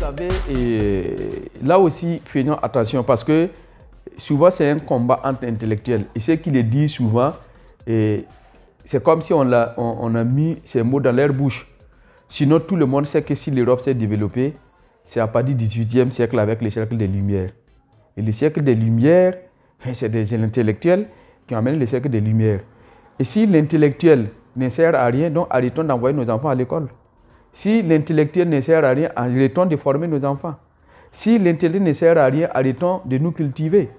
savez, là aussi, faisons attention parce que souvent c'est un combat entre intellectuels. Et ce qui le dit souvent, c'est comme si on a mis ces mots dans leur bouche. Sinon, tout le monde sait que si l'Europe s'est développée, c'est à partir du XVIIIe siècle avec le siècle des Lumières. Et le siècle des Lumières, c'est des intellectuels qui amènent le siècle des Lumières. Et si l'intellectuel ne sert à rien, donc arrêtons d'envoyer nos enfants à l'école. Si l'intellectuel ne sert à rien, arrêtons de former nos enfants. Si l'intellectuel ne sert à rien, arrêtons de nous cultiver.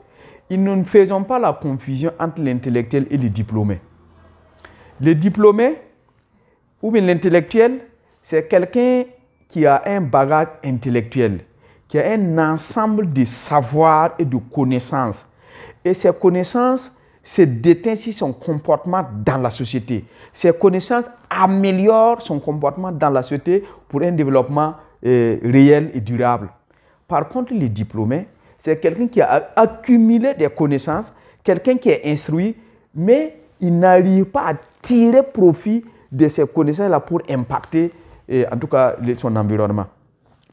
Et nous ne faisons pas la confusion entre l'intellectuel et le diplômé. Le diplômé ou bien l'intellectuel, c'est quelqu'un qui a un bagage intellectuel, qui a un ensemble de savoirs et de connaissances. Et ces connaissances se déteignent sur son comportement dans la société. Ces connaissances améliorent son comportement dans la société pour un développement réel et durable. Par contre, le diplômé, c'est quelqu'un qui a accumulé des connaissances, quelqu'un qui est instruit, mais il n'arrive pas à tirer profit de ces connaissances-là pour impacter, en tout cas, son environnement.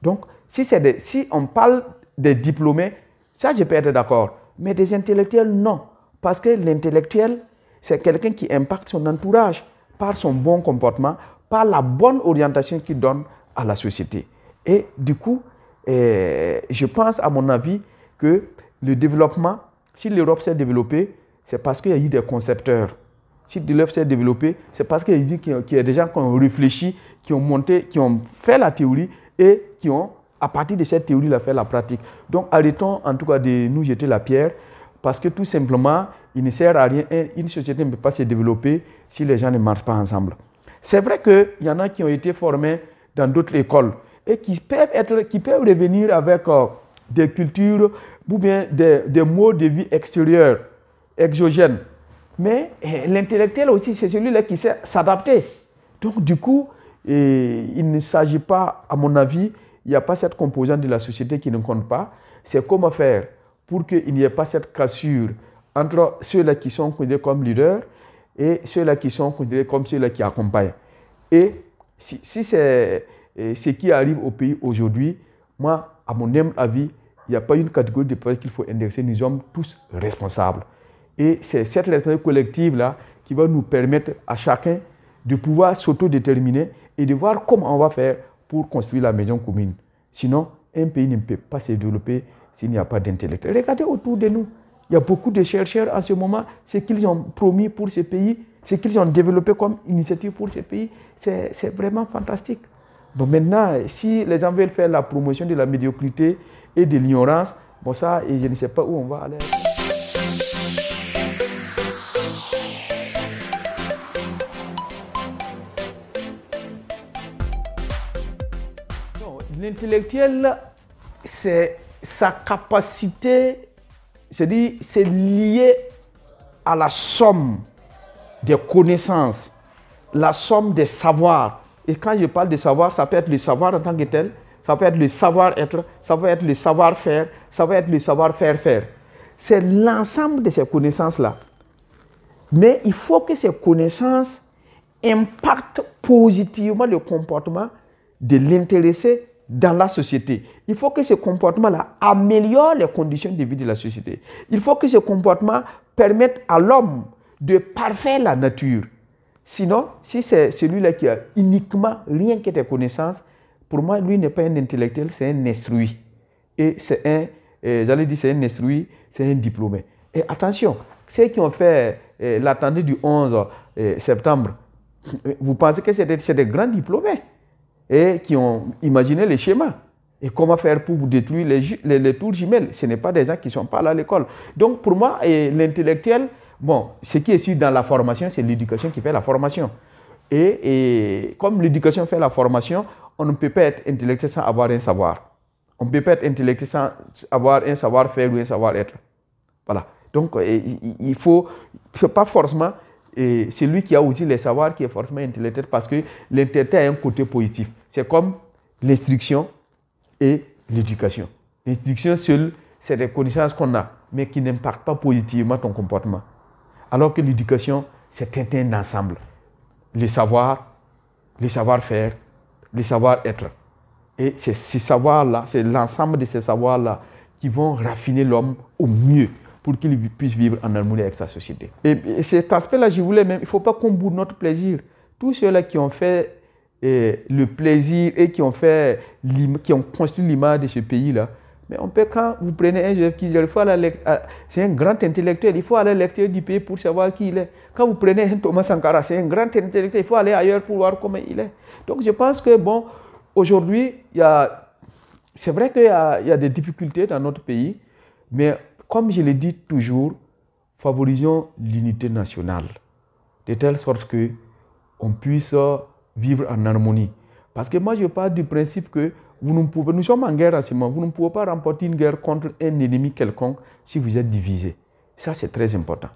Donc, si on parle des diplômés, ça, je peux être d'accord. Mais des intellectuels, non. Parce que l'intellectuel, c'est quelqu'un qui impacte son entourage par son bon comportement, par la bonne orientation qu'il donne à la société. Et du coup, je pense, à mon avis, que le développement, si l'Europe s'est développée, c'est parce qu'il y a eu des concepteurs. Si l'Europe s'est développée, c'est parce qu'il y a des gens qui ont réfléchi, qui ont fait la théorie et qui ont, à partir de cette théorie, fait la pratique. Donc, arrêtons en tout cas de nous jeter la pierre, parce que tout simplement, il ne sert à rien. Une société ne peut pas se développer si les gens ne marchent pas ensemble. C'est vrai qu'il y en a qui ont été formés dans d'autres écoles et qui peuvent revenir avec des cultures ou bien des modes de vie extérieurs, exogènes. Mais l'intellectuel aussi, c'est celui-là qui sait s'adapter. Donc, du coup, il ne s'agit pas, à mon avis, il n'y a pas cette composante de la société qui ne compte pas. C'est comment faire pour qu'il n'y ait pas cette cassure entre ceux-là qui sont considérés comme leaders et ceux-là qui sont considérés comme ceux-là qui accompagnent. Et si c'est ce qui arrive au pays aujourd'hui, moi, à mon humble avis, il n'y a pas une catégorie de personnes qu'il faut indexer. Nous sommes tous responsables. Et c'est cette responsabilité collective-là qui va nous permettre à chacun de pouvoir s'autodéterminer et de voir comment on va faire pour construire la maison commune. Sinon, un pays ne peut pas se développer s'il n'y a pas d'intellectuels. Regardez autour de nous. Il y a beaucoup de chercheurs en ce moment. Ce qu'ils ont promis pour ce pays, ce qu'ils ont développé comme initiative pour ce pays, c'est vraiment fantastique. Donc maintenant, si les gens veulent faire la promotion de la médiocrité et de l'ignorance, bon ça, et je ne sais pas où on va aller. L'intellectuel, c'est sa capacité, c'est lié à la somme des connaissances, la somme des savoirs. Et quand je parle de savoir, ça peut être le savoir en tant que tel, ça peut être le savoir-être, ça peut être le savoir-faire, ça peut être le savoir-faire. C'est l'ensemble de ces connaissances-là. Mais il faut que ces connaissances impactent positivement le comportement de l'intéressé dans la société. Il faut que ce comportement-là améliore les conditions de vie de la société. Il faut que ce comportement permette à l'homme de parfaire la nature. Sinon, si c'est celui-là qui a uniquement rien que des connaissances, pour moi, lui n'est pas un intellectuel, c'est un instruit. Et c'est un instruit, c'est un diplômé. Et attention, ceux qui ont fait l'attendue du 11 septembre, vous pensez que c'est des grands diplômés et qui ont imaginé les schémas et comment faire pour détruire les tours jumelles. Ce n'est pas des gens qui ne sont pas là à l'école. Donc pour moi, l'intellectuel, bon, ce qui est sûr dans la formation, c'est l'éducation qui fait la formation. Et comme l'éducation fait la formation, on ne peut pas être intellectuel sans avoir un savoir. On ne peut pas être intellectuel sans avoir un savoir-faire ou un savoir-être. Voilà. Donc il faut pas forcément... Et c'est lui qui a aussi les savoirs qui est forcément intellectuel parce que l'intellectuel a un côté positif. C'est comme l'instruction et l'éducation. L'instruction seule, c'est des connaissances qu'on a, mais qui n'impactent pas positivement ton comportement. Alors que l'éducation, c'est un ensemble. Le savoir, le savoir-faire, le savoir-être. Et c'est ces savoirs-là, c'est l'ensemble de ces savoirs-là qui vont raffiner l'homme au mieux pour qu'il puisse vivre en harmonie avec sa société. Et cet aspect-là, je voulais même, il ne faut pas qu'on boude notre plaisir. Tous ceux-là qui ont fait le plaisir et qui ont construit l'image de ce pays-là, mais on peut, quand vous prenez un Joseph Kizzer, il faut aller c'est un grand intellectuel, il faut aller à l'extérieur du pays pour savoir qui il est. Quand vous prenez un Thomas Sankara, c'est un grand intellectuel, il faut aller ailleurs pour voir comment il est. Donc je pense que, bon, aujourd'hui, c'est vrai qu'il y a des difficultés dans notre pays, mais comme je le dis toujours, favorisons l'unité nationale, de telle sorte qu'on puisse vivre en harmonie. Parce que moi, je pars du principe que nous sommes en guerre en ce moment, vous ne pouvez pas remporter une guerre contre un ennemi quelconque si vous êtes divisé. Ça, c'est très important.